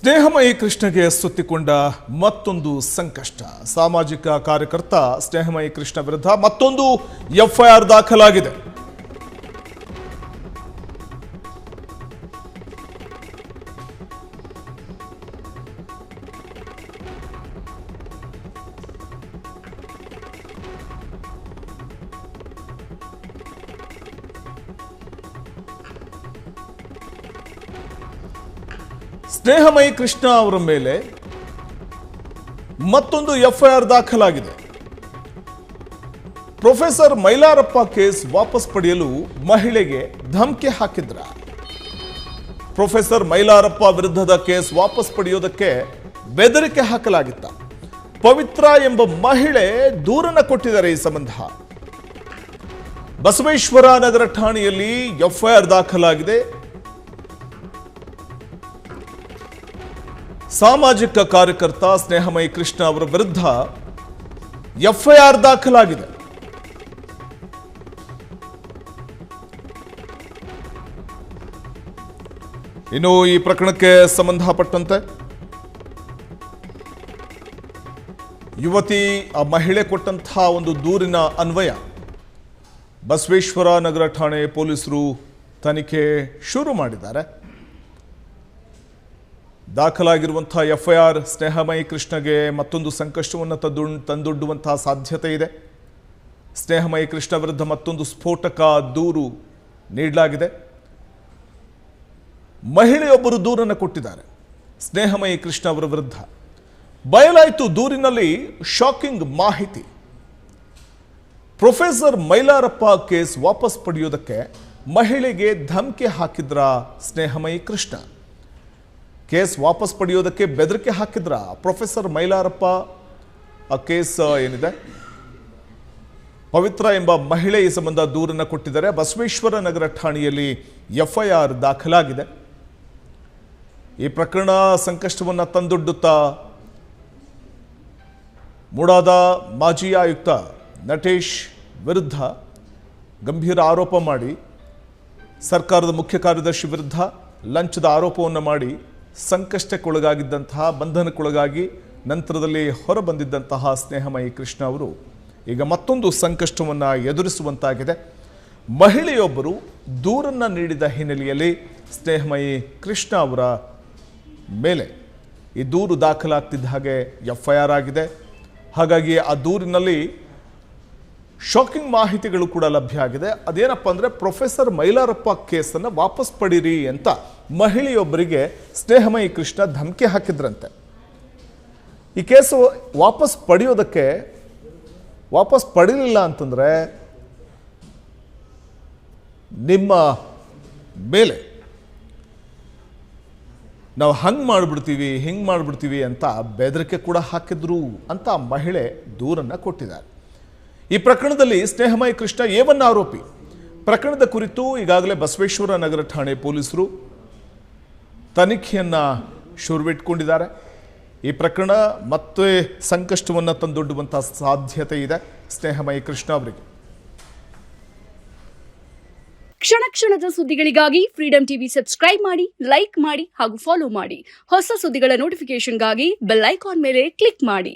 ಸ್ನೇಹಮಯಿ ಕೃಷ್ಣಗೆ ಸುತ್ತಿಕೊಂಡ ಮತ್ತೊಂದು ಸಂಕಷ್ಟ. ಸಾಮಾಜಿಕ ಕಾರ್ಯಕರ್ತ ಸ್ನೇಹಮಯಿ ಕೃಷ್ಣ ವಿರುದ್ಧ ಮತ್ತೊಂದು ಎಫ್ಐಆರ್ ದಾಖಲಾಗಿದೆ. ಸ್ನೇಹಮಯಿ ಕೃಷ್ಣ ಅವರ ಮೇಲೆ ಮತ್ತೊಂದು ಎಫ್ಐಆರ್ ದಾಖಲಾಗಿದೆ. ಪ್ರೊಫೆಸರ್ ಮೈಲಾರಪ್ಪ ಕೇಸ್ ವಾಪಸ್ ಪಡೆಯಲು ಮಹಿಳೆಗೆ ಧಮಕಿ ಹಾಕಿದ್ರ. ಪ್ರೊಫೆಸರ್ ಮೈಲಾರಪ್ಪ ವಿರುದ್ಧದ ಕೇಸ್ ವಾಪಸ್ ಪಡೆಯೋದಕ್ಕೆ ಬೆದರಿಕೆ ಹಾಕಲಾಗಿತ್ತ. ಪವಿತ್ರ ಎಂಬ ಮಹಿಳೆ ದೂರನ್ನ ಕೊಟ್ಟಿದ್ದಾರೆ. ಈ ಸಂಬಂಧ ಬಸವೇಶ್ವರ ನಗರ ಠಾಣೆಯಲ್ಲಿ ಎಫ್ಐಆರ್ ದಾಖಲಾಗಿದೆ. ಸಾಮಾಜಿಕ ಕಾರ್ಯಕರ್ತ ಸ್ನೇಹಮಯಿ ಕೃಷ್ಣ ಅವರ ವಿರುದ್ಧ ಎಫ್ಐಆರ್ ದಾಖಲಾಗಿದೆ. ಇನ್ನು ಈ ಪ್ರಕರಣಕ್ಕೆ ಸಂಬಂಧಪಟ್ಟಂತೆ ಯುವತಿ ಆ ಮಹಿಳೆ ಕೊಟ್ಟಂತಹ ಒಂದು ದೂರಿನ ಅನ್ವಯ ಬಸವೇಶ್ವರ ನಗರ ಠಾಣೆ ಪೊಲೀಸರು ತನಿಖೆ ಶುರು ಮಾಡಿದ್ದಾರೆ. ದಾಖಲಾಗಿರುವಂತಹ ಎಫ್ಐಆರ್ ಸ್ನೇಹಮಯಿ ಕೃಷ್ಣಗೆ ಮತ್ತೊಂದು ಸಂಕಷ್ಟವನ್ನು ತಂದೊಡ್ಡುವಂತಹ ಸಾಧ್ಯತೆ ಇದೆ. ಸ್ನೇಹಮಯಿ ಕೃಷ್ಣ ವಿರುದ್ಧ ಮತ್ತೊಂದು ಸ್ಫೋಟಕ ದೂರು ನೀಡಲಾಗಿದೆ. ಮಹಿಳೆಯೊಬ್ಬರು ದೂರನ್ನು ಕೊಟ್ಟಿದ್ದಾರೆ ಸ್ನೇಹಮಯಿ ಕೃಷ್ಣ ಅವರ ವಿರುದ್ಧ. ಬಯಲಾಯಿತು ದೂರಿನಲ್ಲಿ ಶಾಕಿಂಗ್ ಮಾಹಿತಿ. ಪ್ರೊಫೆಸರ್ ಮೈಲಾರಪ್ಪ ಕೇಸ್ ವಾಪಸ್ ಪಡೆಯೋದಕ್ಕೆ ಮಹಿಳೆಗೆ ಧಮಕಿ ಹಾಕಿದ್ರ ಸ್ನೇಹಮಯಿ ಕೃಷ್ಣ. ಕೇಸ್ ವಾಪಸ್ ಪಡೆಯೋದಕ್ಕೆ ಬೆದರಿಕೆ ಹಾಕಿದ್ರ ಪ್ರೊಫೆಸರ್ ಮೈಲಾರಪ್ಪ. ಆ ಕೇಸ್ ಏನಿದೆ, ಪವಿತ್ರ ಎಂಬ ಮಹಿಳೆ ಈ ಸಂಬಂಧ ದೂರನ್ನು ಕೊಟ್ಟಿದ್ದಾರೆ. ಬಸವೇಶ್ವರ ನಗರ ಠಾಣೆಯಲ್ಲಿ ಎಫ್ಐಆರ್ ದಾಖಲಾಗಿದೆ. ಈ ಪ್ರಕರಣ ಸಂಕಷ್ಟವನ್ನು ತಂದೊಡ್ಡುತ್ತಾ ಮೂಡಾದ ಮಾಜಿ ಆಯುಕ್ತ ನಟೇಶ್ ವಿರುದ್ಧ ಗಂಭೀರ ಆರೋಪ ಮಾಡಿ, ಸರ್ಕಾರದ ಮುಖ್ಯ ಕಾರ್ಯದರ್ಶಿ ವಿರುದ್ಧ ಲಂಚದ ಆರೋಪವನ್ನು ಮಾಡಿ ಸಂಕಷ್ಟಕ್ಕೊಳಗಾಗಿದ್ದಂತಹ, ಬಂಧನಕ್ಕೊಳಗಾಗಿ ನಂತರದಲ್ಲಿ ಹೊರಬಂದಿದ್ದಂತಹ ಸ್ನೇಹಮಯಿ ಕೃಷ್ಣ ಅವರು ಈಗ ಮತ್ತೊಂದು ಸಂಕಷ್ಟವನ್ನು ಎದುರಿಸುವಂತಾಗಿದೆ. ಮಹಿಳೆಯೊಬ್ಬರು ದೂರನ್ನು ನೀಡಿದ ಹಿನ್ನೆಲೆಯಲ್ಲಿ ಸ್ನೇಹಮಯಿ ಕೃಷ್ಣ ಅವರ ಮೇಲೆ ಈ ದೂರು ದಾಖಲಾಗ್ತಿದ್ದ ಹಾಗೆ ಎಫ್ಐಆರ್ ಆಗಿದೆ. ಹಾಗಾಗಿ ಆ ದೂರಿನಲ್ಲಿ ಶಾಕಿಂಗ್ ಮಾಹಿತಿಗಳು ಕೂಡ ಲಭ್ಯ ಆಗಿದೆ. ಅದೇನಪ್ಪ ಅಂದರೆ, ಪ್ರೊಫೆಸರ್ ಮೈಲಾರಪ್ಪ ಕೇಸನ್ನು ವಾಪಸ್ ಪಡೀರಿ ಅಂತ ಮಹಿಳೆಯೊಬ್ಬರಿಗೆ ಸ್ನೇಹಮಯಿ ಕೃಷ್ಣ ಧಮಕಿ ಹಾಕಿದ್ರಂತೆ. ಈ ಕೇಸು ವಾಪಸ್ ಪಡೀಲಿಲ್ಲ ಅಂತಂದರೆ ನಿಮ್ಮ ಮೇಲೆ ನಾವು ಹಂಗೆ ಮಾಡಿಬಿಡ್ತೀವಿ, ಹಿಂಗೆ ಮಾಡಿಬಿಡ್ತೀವಿ ಅಂತ ಬೆದರಿಕೆ ಕೂಡ ಹಾಕಿದ್ರು ಅಂತ ಮಹಿಳೆ ದೂರನ್ನು ಕೊಟ್ಟಿದ್ದಾರೆ. ಈ ಪ್ರಕರಣದಲ್ಲಿ ಸ್ನೇಹಮಯಿ ಕೃಷ್ಣ ಏವನ್ನ ಆರೋಪಿ. ಪ್ರಕರಣದ ಕುರಿತು ಈಗಾಗಲೇ ಬಸವೇಶ್ವರ ನಗರ ಠಾಣೆ ಪೊಲೀಸರು ತನಿಖೆಯನ್ನು ಶುರುವಿಟ್ಕೊಂಡಿದ್ದಾರೆ. ಈ ಪ್ರಕರಣ ಮತ್ತೆ ಸಂಕಷ್ಟವನ್ನು ತಂದೊಡ್ಡುವಂತಹ ಸಾಧ್ಯತೆ ಇದೆ ಸ್ನೇಹಮಯಿ ಕೃಷ್ಣ ಅವರಿಗೆ. ಕ್ಷಣ ಕ್ಷಣದ ಸುದ್ದಿಗಳಿಗಾಗಿ ಫ್ರೀಡಂ ಟಿವಿ ಸಬ್ಸ್ಕ್ರೈಬ್ ಮಾಡಿ, ಲೈಕ್ ಮಾಡಿ ಹಾಗೂ ಫಾಲೋ ಮಾಡಿ. ಹೊಸ ಸುದ್ದಿಗಳ ನೋಟಿಫಿಕೇಶನ್ಗಾಗಿ ಬೆಲ್ ಐಕಾನ್ ಮೇಲೆ ಕ್ಲಿಕ್ ಮಾಡಿ.